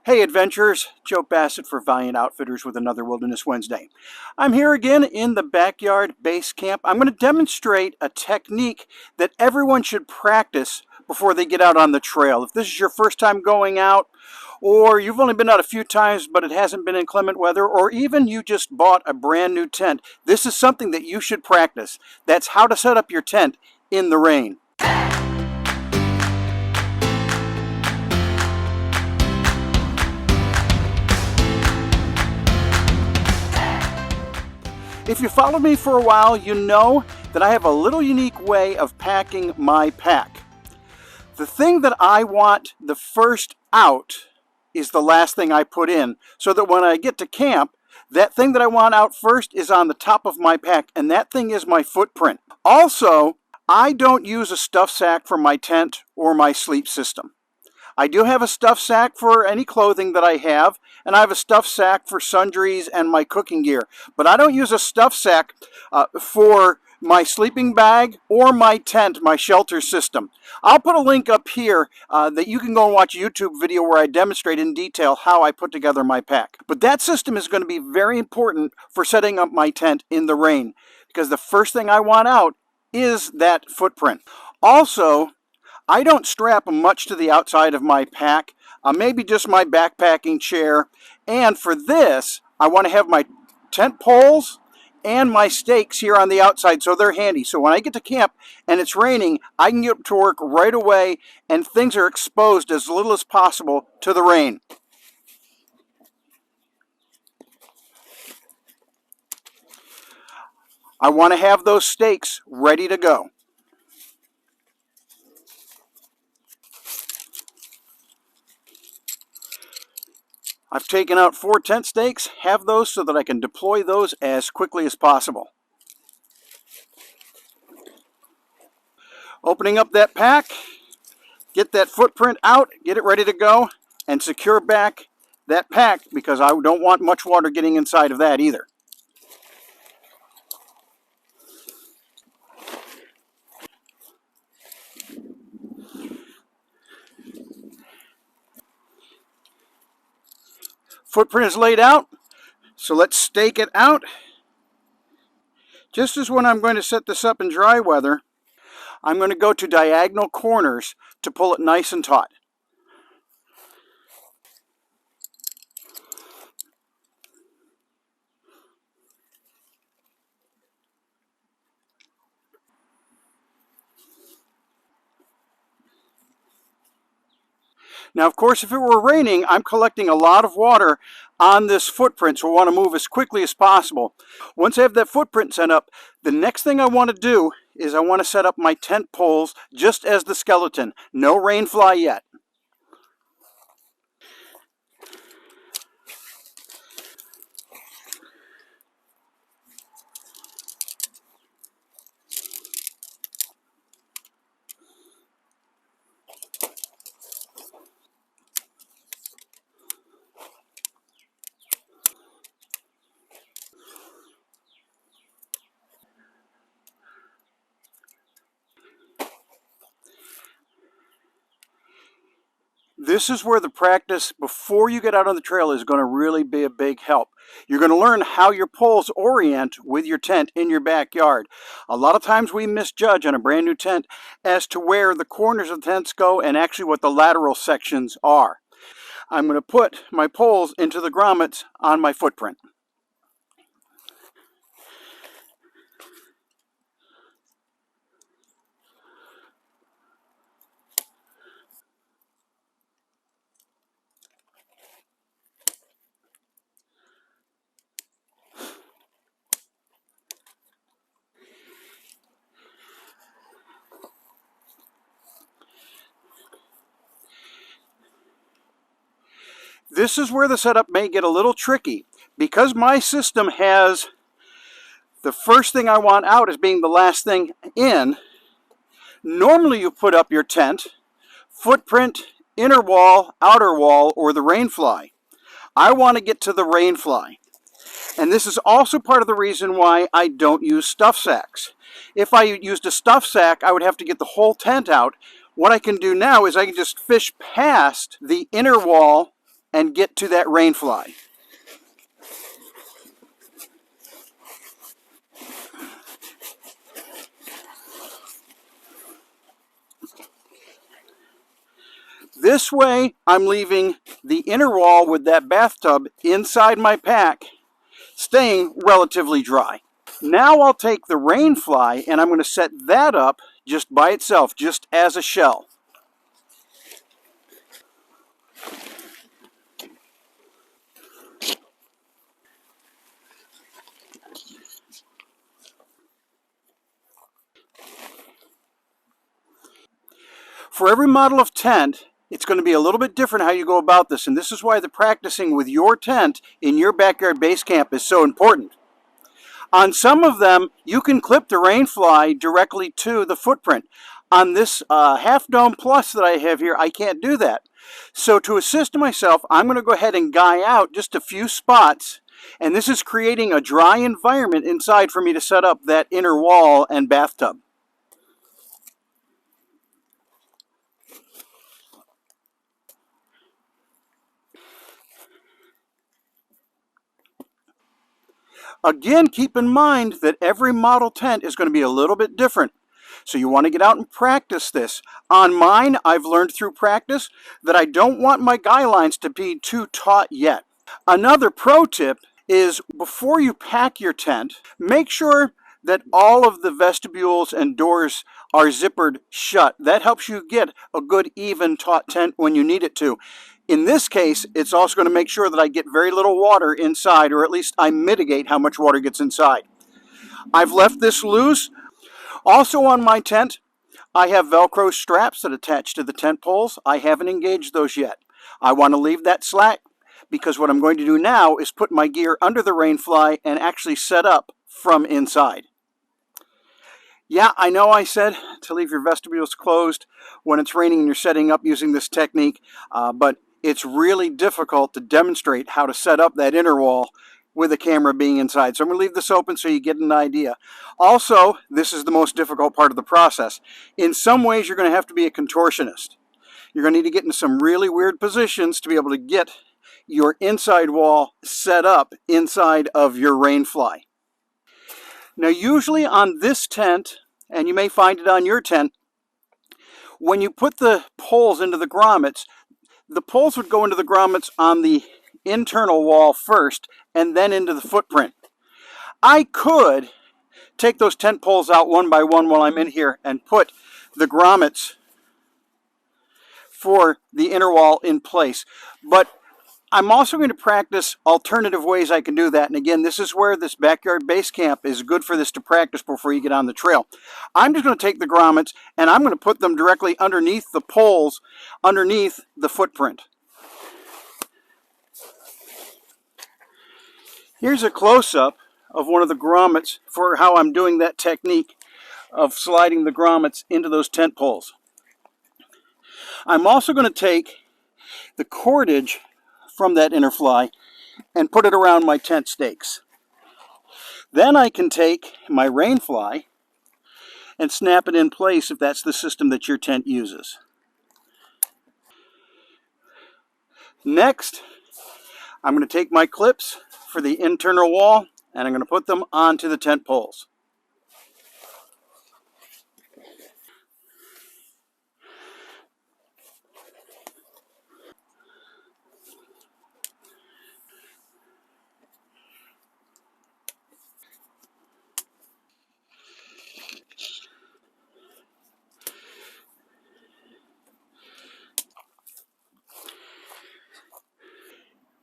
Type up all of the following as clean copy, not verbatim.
Hey adventurers, Joe Bassett for Valiant Outfitters with another Wilderness Wednesday. I'm here again in the backyard base camp. I'm going to demonstrate a technique that everyone should practice before they get out on the trail. If this is your first time going out, or you've only been out a few times but it hasn't been inclement weather, or even you just bought a brand new tent, this is something that you should practice. That's how to set up your tent in the rain. If you followed me for a while, you know that I have a little unique way of packing my pack. The thing that I want the first out is the last thing I put in, so that when I get to camp, that thing that I want out first is on the top of my pack, and that thing is my footprint. Also, I don't use a stuff sack for my tent or my sleep system. I do have a stuff sack for any clothing that I have, and I have a stuff sack for sundries and my cooking gear. But I don't use a stuff sack for my sleeping bag or my tent, my shelter system. I'll put a link up here that you can go and watch a YouTube video where I demonstrate in detail how I put together my pack. But that system is going to be very important for setting up my tent in the rain, because the first thing I want out is that footprint. Also, I don't strap much to the outside of my pack, maybe just my backpacking chair. And for this, I want to have my tent poles and my stakes here on the outside, so they're handy. So when I get to camp and it's raining, I can get to work right away and things are exposed as little as possible to the rain. I want to have those stakes ready to go. I've taken out 4 tent stakes, have those so that I can deploy those as quickly as possible. Opening up that pack, get that footprint out, get it ready to go, and secure back that pack, because I don't want much water getting inside of that either. Footprint is laid out, so let's stake it out. Just as when I'm going to set this up in dry weather, I'm going to go to diagonal corners to pull it nice and taut. Now, of course, if it were raining, I'm collecting a lot of water on this footprint, so I want to move as quickly as possible. Once I have that footprint set up, the next thing I want to do is I want to set up my tent poles just as the skeleton. No rain fly yet. This is where the practice before you get out on the trail is going to really be a big help. You're going to learn how your poles orient with your tent in your backyard. A lot of times we misjudge on a brand new tent as to where the corners of the tents go and actually what the lateral sections are. I'm going to put my poles into the grommets on my footprint. This is where the setup may get a little tricky. Because my system has the first thing I want out as being the last thing in, normally you put up your tent, footprint, inner wall, outer wall, or the rainfly. I want to get to the rainfly. And this is also part of the reason why I don't use stuff sacks. If I used a stuff sack, I would have to get the whole tent out. What I can do now is I can just fish past the inner wall and get to that rain fly. This way, I'm leaving the inner wall with that bathtub inside my pack, staying relatively dry. Now I'll take the rain fly and I'm going to set that up just by itself, just as a shell. For every model of tent, it's going to be a little bit different how you go about this, and this is why the practicing with your tent in your backyard base camp is so important. On some of them, you can clip the rain fly directly to the footprint. On this Half Dome Plus that I have here, I can't do that. So to assist myself, I'm going to go ahead and guy out just a few spots, and this is creating a dry environment inside for me to set up that inner wall and bathtub. Again, keep in mind that every model tent is going to be a little bit different. So you want to get out and practice this. On mine, I've learned through practice that I don't want my guy lines to be too taut yet. Another pro tip is before you pack your tent, make sure that all of the vestibules and doors are zippered shut. That helps you get a good even taut tent when you need it to. In this case, it's also going to make sure that I get very little water inside, or at least I mitigate how much water gets inside. I've left this loose. Also on my tent, I have Velcro straps that attach to the tent poles. I haven't engaged those yet. I want to leave that slack because what I'm going to do now is put my gear under the rain fly and actually set up from inside. Yeah, I know I said to leave your vestibules closed when it's raining and you're setting up using this technique, but it's really difficult to demonstrate how to set up that inner wall with the camera being inside. So I'm going to leave this open so you get an idea. Also, this is the most difficult part of the process. In some ways, you're going to have to be a contortionist. You're going to need to get in some really weird positions to be able to get your inside wall set up inside of your rain fly. Now, usually on this tent, and you may find it on your tent, when you put the poles into the grommets, the poles would go into the grommets on the internal wall first and then into the footprint. I could take those tent poles out one by one while I'm in here and put the grommets for the inner wall in place, but I'm also going to practice alternative ways I can do that. And again, this is where this backyard base camp is good for this to practice before you get on the trail. I'm just going to take the grommets and I'm going to put them directly underneath the poles, underneath the footprint. Here's a close-up of one of the grommets for how I'm doing that technique of sliding the grommets into those tent poles. I'm also going to take the cordage from that inner fly and put it around my tent stakes. Then I can take my rain fly and snap it in place if that's the system that your tent uses. Next, I'm going to take my clips for the internal wall and I'm going to put them onto the tent poles.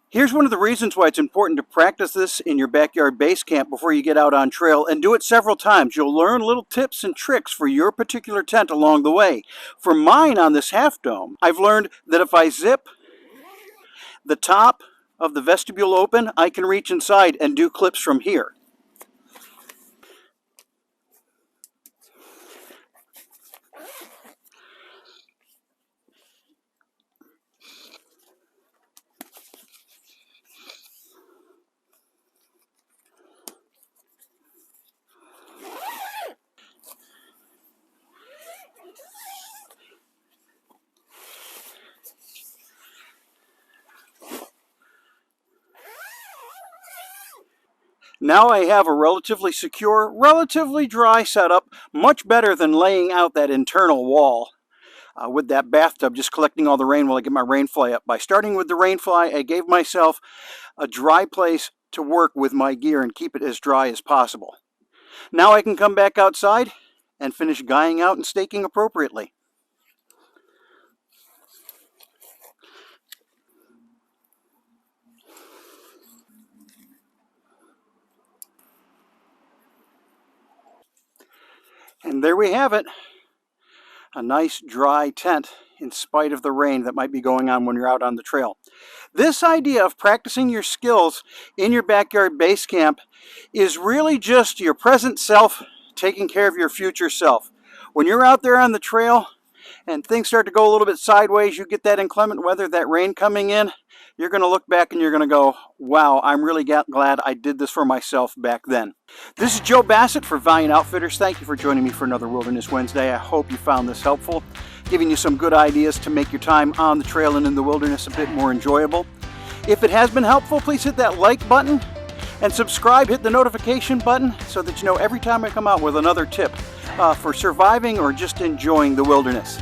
Here's one of the reasons why it's important to practice this in your backyard base camp before you get out on trail, and do it several times. You'll learn little tips and tricks for your particular tent along the way. For mine on this half dome, I've learned that if I zip the top of the vestibule open, I can reach inside and do clips from here. Now I have a relatively secure, relatively dry setup, much better than laying out that internal wall with that bathtub just collecting all the rain while I get my rain fly up. By starting with the rain fly, I gave myself a dry place to work with my gear and keep it as dry as possible. Now I can come back outside and finish guying out and staking appropriately. And there we have it, a nice dry tent in spite of the rain that might be going on when you're out on the trail. This idea of practicing your skills in your backyard base camp is really just your present self taking care of your future self. When you're out there on the trail and things start to go a little bit sideways, you get that inclement weather, that rain coming in, you're going to look back and you're going to go, wow, I'm really glad I did this for myself back then. This is Joe Bassett for Valiant Outfitters. Thank you for joining me for another Wilderness Wednesday. I hope you found this helpful, giving you some good ideas to make your time on the trail and in the wilderness a bit more enjoyable. If it has been helpful, please hit that like button and subscribe, hit the notification button so that you know every time I come out with another tip for surviving or just enjoying the wilderness.